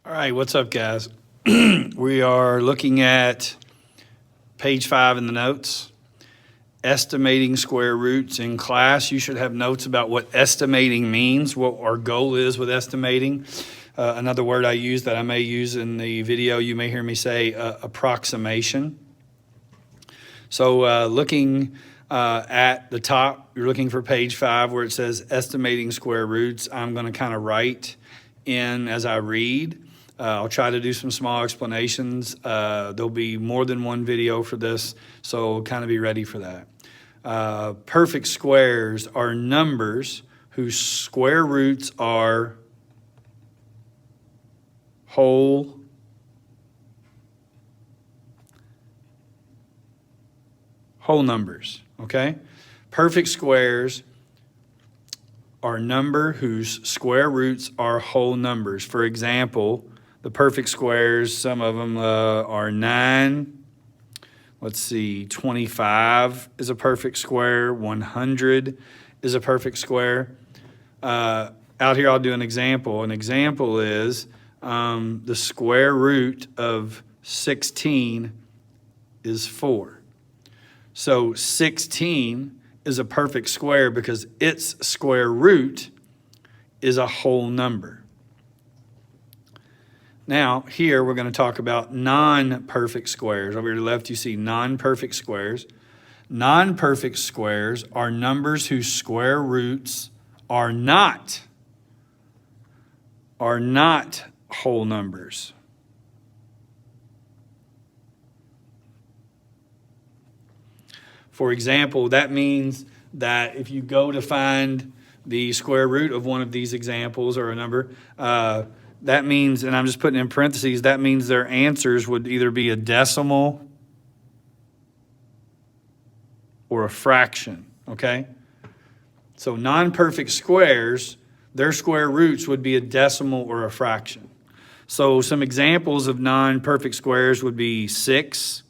All right, what's up, guys? We are looking at page 5 in the notes, estimating square roots. In class, you should have notes about what estimating means, what our goal is with estimating. Another word I use that I may use in the video, you may hear me say approximation. So looking at the top, you're looking for page 5 where it says estimating square roots. I'm going to kind of write in as I read. I'll try to do some small explanations. There'll be more than one video for this, so kind of be ready for that. Perfect squares are numbers whose square roots are whole numbers, okay? Perfect squares are number whose square roots are whole numbers. For example, the perfect squares, some of them are 9. Let's see, 25 is a perfect square. 100 is a perfect square. Out here, I'll do an example. An example is the square root of 16 is 4. So 16 is a perfect square because its square root is a whole number. Now, here we're going to talk about non-perfect squares. Over to the left, you see non-perfect squares. Non-perfect squares are numbers whose square roots are not whole numbers. For example, that means that if you go to find the square root of one of these examples or a number, that means, and I'm just putting in parentheses, that means their answers would either be a decimal or a fraction, okay? So non-perfect squares, their square roots would be a decimal or a fraction. So some examples of non-perfect squares would be 6,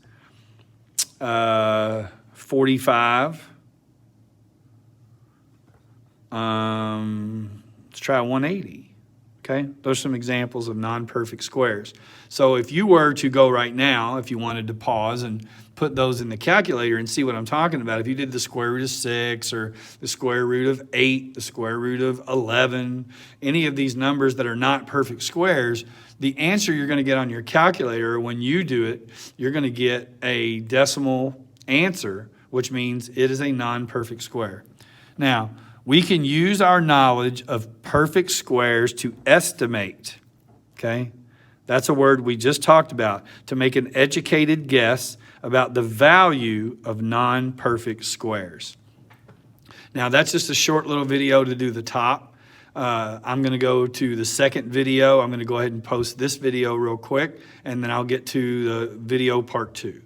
45. Let's try 180. Okay, those are some examples of non-perfect squares. So if you were to go right now, if you wanted to pause and put those in the calculator and see what I'm talking about, if you did the square root of 6 or the square root of 8, the square root of 11, any of these numbers that are not perfect squares, the answer you're going to get on your calculator when you do it, you're going to get a decimal answer, which means it is a non-perfect square. Now, we can use our knowledge of perfect squares to estimate, okay? That's a word we just talked about, to make an educated guess about the value of non-perfect squares. Now, that's just a short little video to do the top. I'm going to go to the second video. I'm going to go ahead and post this video real quick, and then I'll get to the video part 2.